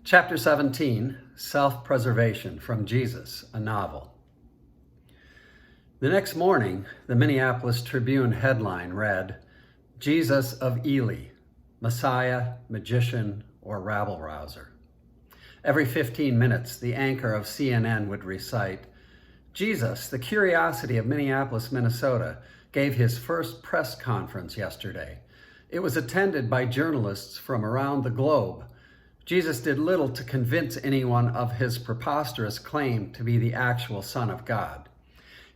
Chapter 17, Self-Preservation from JE2US-A Novel. The next morning, the Minneapolis Tribune headline read, Jesus of Ely, Messiah, Magician, or Rabble-Rouser. Every 15 minutes, the anchor of CNN would recite, Jesus, the curiosity of Minneapolis, Minnesota, gave his first press conference yesterday. It was attended by journalists from around the globe. Jesus did little to convince anyone of his preposterous claim to be the actual Son of God.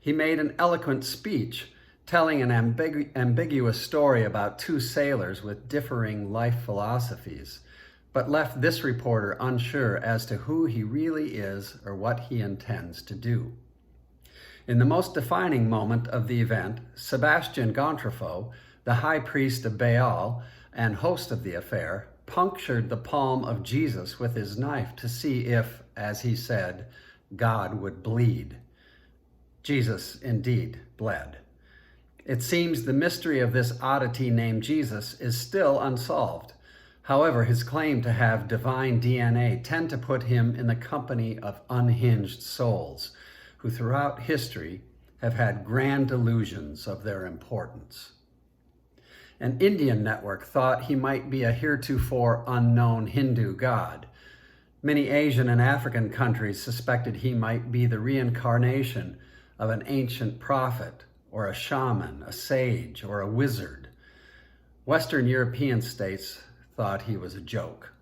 He made an eloquent speech telling an ambiguous story about two sailors with differing life philosophies, but left this reporter unsure as to who he really is or what he intends to do. In the most defining moment of the event, Sebastian Gontrafo, the high priest of Baal and host of the affair, punctured the palm of Jesus with his knife to see if, as he said, God would bleed. Jesus indeed bled. It seems the mystery of this oddity named Jesus is still unsolved. However, his claim to have divine DNA tend to put him in the company of unhinged souls who throughout history have had grand delusions of their importance. An Indian network thought he might be a heretofore unknown Hindu god. Many Asian and African countries suspected he might be the reincarnation of an ancient prophet, or a shaman, a sage, or a wizard. Western European states thought he was a joke.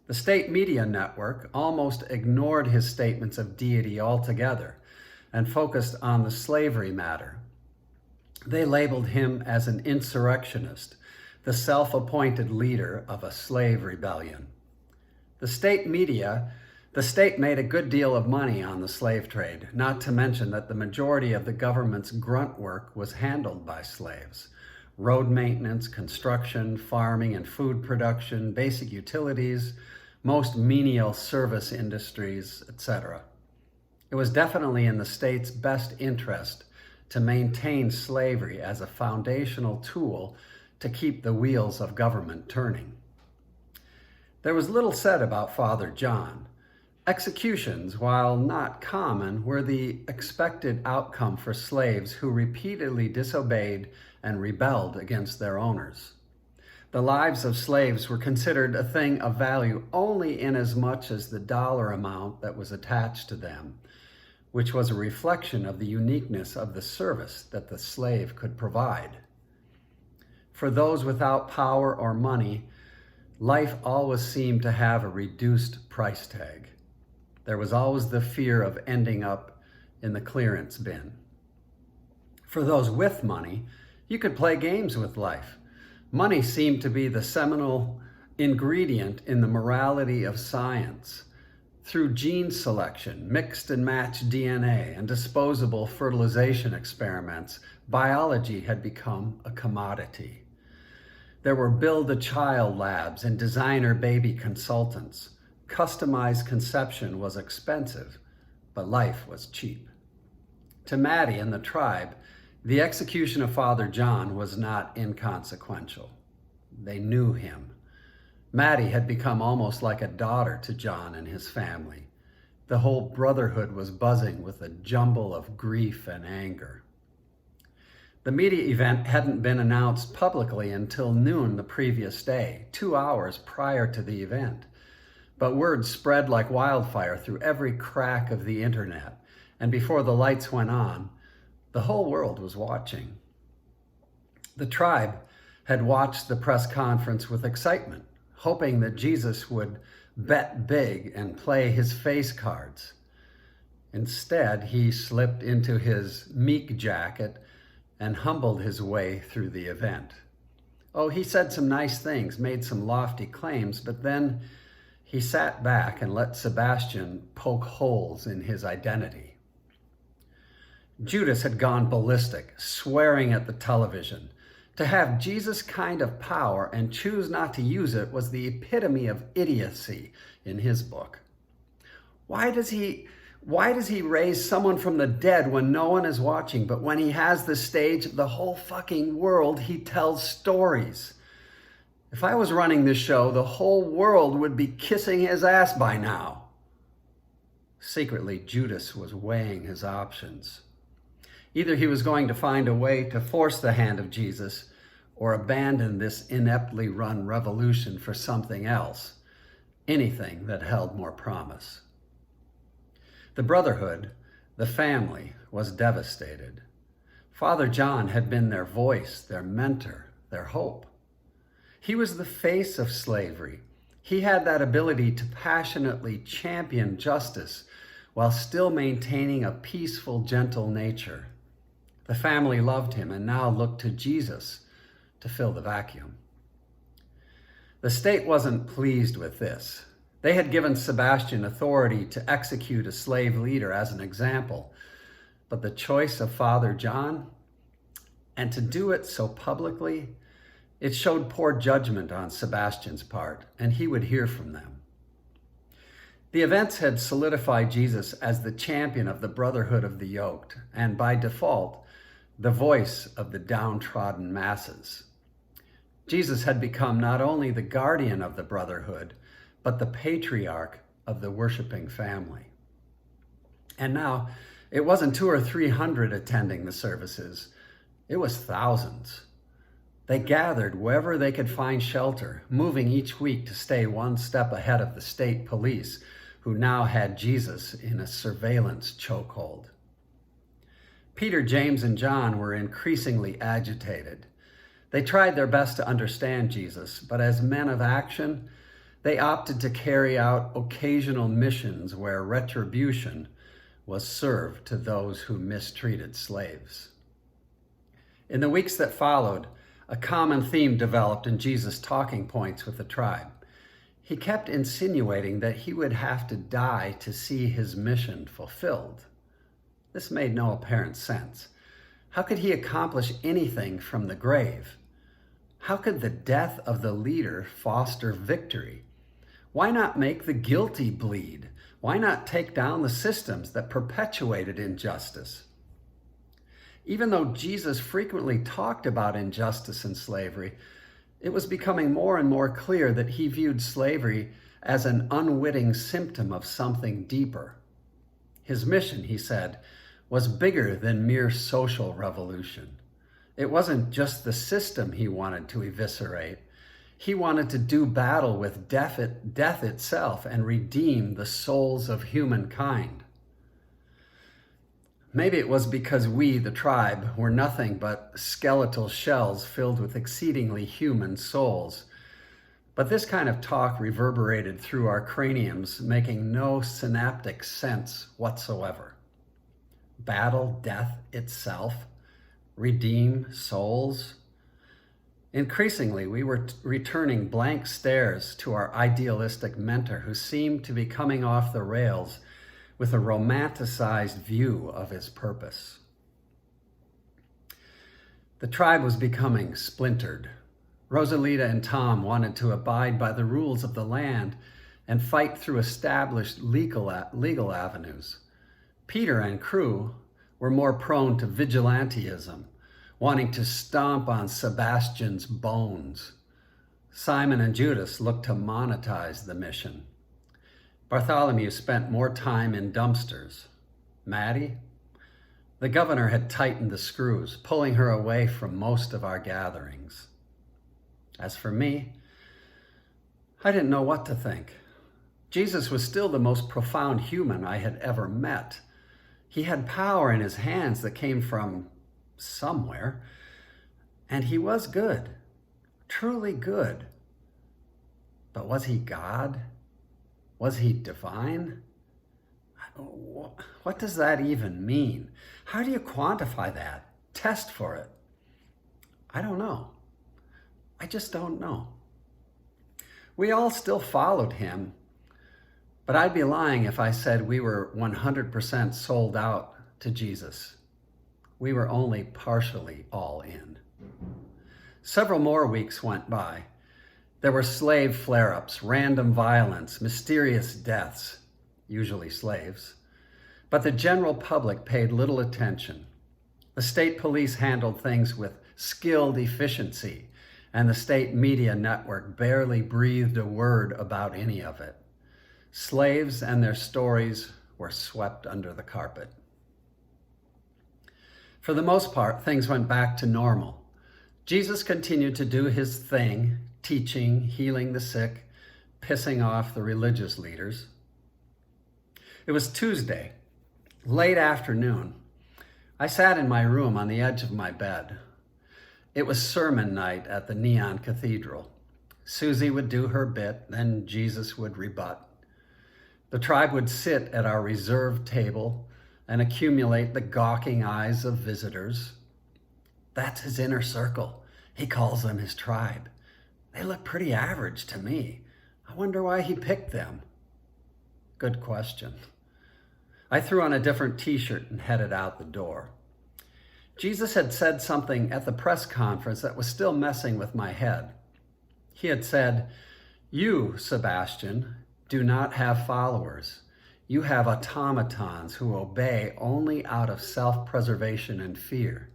The state media network almost ignored his statements of deity altogether and focused on the slavery matter. They labeled him as an insurrectionist, the self-appointed leader of a slave rebellion. The state made a good deal of money on the slave trade, not to mention that the majority of the government's grunt work was handled by slaves. Road maintenance, construction, farming and food production, basic utilities, most menial service industries, etc. It was definitely in the state's best interest to maintain slavery as a foundational tool to keep the wheels of government turning. There was little said about Father John. Executions, while not common, were the expected outcome for slaves who repeatedly disobeyed and rebelled against their owners. The lives of slaves were considered a thing of value only inasmuch as the dollar amount that was attached to them, which was a reflection of the uniqueness of the service that the slave could provide. For those without power or money, life always seemed to have a reduced price tag. There was always the fear of ending up in the clearance bin. For those with money, you could play games with life. Money seemed to be the seminal ingredient in the morality of science. Through gene selection, mixed and matched DNA, and disposable fertilization experiments, biology had become a commodity. There were build-a-child labs and designer baby consultants. Customized conception was expensive, but life was cheap. To Maddie and the tribe, the execution of Father John was not inconsequential. They knew him. Maddie had become almost like a daughter to John and his family. The whole Brotherhood was buzzing with a jumble of grief and anger. The media event hadn't been announced publicly until noon the previous day, 2 hours prior to the event. But word spread like wildfire through every crack of the internet, and before the lights went on, the whole world was watching. The tribe had watched the press conference with excitement, hoping that Jesus would bet big and play his face cards. Instead, he slipped into his meek jacket and humbled his way through the event. Oh, he said some nice things, made some lofty claims, but then he sat back and let Sebastian poke holes in his identity. Judas had gone ballistic, swearing at the television. To have Jesus' kind of power and choose not to use it was the epitome of idiocy in his book. Why does he raise someone from the dead when no one is watching, but when he has the stage of the whole fucking world, he tells stories? If I was running this show, the whole world would be kissing his ass by now. Secretly, Judas was weighing his options. Either he was going to find a way to force the hand of Jesus or abandon this ineptly run revolution for something else, anything that held more promise. The Brotherhood, the family, was devastated. Father John had been their voice, their mentor, their hope. He was the face of slavery. He had that ability to passionately champion justice while still maintaining a peaceful, gentle nature. The family loved him and now looked to Jesus to fill the vacuum. The state wasn't pleased with this. They had given Sebastian authority to execute a slave leader as an example, but the choice of Father John, and to do it so publicly, it showed poor judgment on Sebastian's part, and he would hear from them. The events had solidified Jesus as the champion of the brotherhood of the yoked, and by default, the voice of the downtrodden masses. Jesus had become not only the guardian of the brotherhood, but the patriarch of the worshiping family. And now, it wasn't 200 or 300 attending the services, it was thousands. They gathered wherever they could find shelter, moving each week to stay one step ahead of the state police, who now had Jesus in a surveillance chokehold. Peter, James, and John were increasingly agitated. They tried their best to understand Jesus, but as men of action, they opted to carry out occasional missions where retribution was served to those who mistreated slaves. In the weeks that followed, a common theme developed in Jesus' talking points with the tribe. He kept insinuating that he would have to die to see his mission fulfilled. This made no apparent sense. How could he accomplish anything from the grave? How could the death of the leader foster victory? Why not make the guilty bleed? Why not take down the systems that perpetuated injustice? Even though Jesus frequently talked about injustice and slavery, it was becoming more and more clear that he viewed slavery as an unwitting symptom of something deeper. His mission, he said, was bigger than mere social revolution. It wasn't just the system he wanted to eviscerate. He wanted to do battle with death itself and redeem the souls of humankind. Maybe it was because we, the tribe, were nothing but skeletal shells filled with exceedingly human souls. But this kind of talk reverberated through our craniums, making no synaptic sense whatsoever. Battle death itself, redeem souls. Increasingly, we were returning blank stares to our idealistic mentor who seemed to be coming off the rails with a romanticized view of his purpose. The tribe was becoming splintered. Rosalita and Tom wanted to abide by the rules of the land and fight through established legal avenues. Peter and crew were more prone to vigilantism, wanting to stomp on Sebastian's bones. Simon and Judas looked to monetize the mission. Bartholomew spent more time in dumpsters. Maddie? The governor had tightened the screws, pulling her away from most of our gatherings. As for me, I didn't know what to think. Jesus was still the most profound human I had ever met. He had power in his hands that came from somewhere, and he was good, truly good. But was he God? Was he divine? What does that even mean? How do you quantify that? Test for it? I don't know. I just don't know. We all still followed him, but I'd be lying if I said we were 100% sold out to Jesus. We were only partially all in. Several more weeks went by. There were slave flare-ups, random violence, mysterious deaths, usually slaves. But the general public paid little attention. The state police handled things with skilled efficiency, and the state media network barely breathed a word about any of it. Slaves and their stories were swept under the carpet. For the most part, things went back to normal. Jesus continued to do his thing, teaching, healing the sick, pissing off the religious leaders. It was Tuesday, late afternoon. I sat in my room on the edge of my bed. It was sermon night at the Neon Cathedral. Susie would do her bit, then Jesus would rebut. The tribe would sit at our reserved table and accumulate the gawking eyes of visitors. That's his inner circle. He calls them his tribe. They look pretty average to me. I wonder why he picked them. Good question. I threw on a different t-shirt and headed out the door. Jesus had said something at the press conference that was still messing with my head. He had said, "You, Sebastian, do not have followers. You have automatons who obey only out of self-preservation and fear.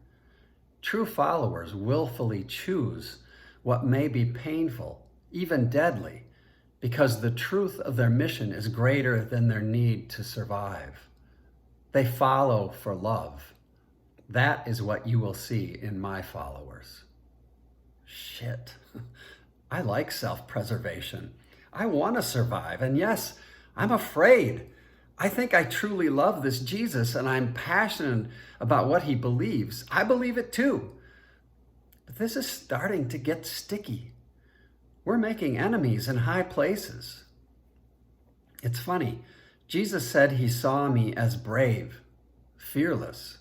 True followers willfully choose what may be painful, even deadly, because the truth of their mission is greater than their need to survive. They follow for love. That is what you will see in my followers." Shit. I like self-preservation. I want to survive. And yes, I'm afraid. I think I truly love this Jesus, and I'm passionate about what he believes. I believe it too. But this is starting to get sticky. We're making enemies in high places. It's funny. Jesus said he saw me as brave, fearless.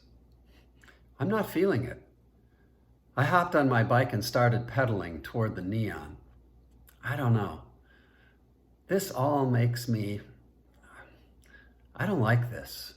I'm not feeling it. I hopped on my bike and started pedaling toward the Neon. I don't know. This all makes me... I don't like this.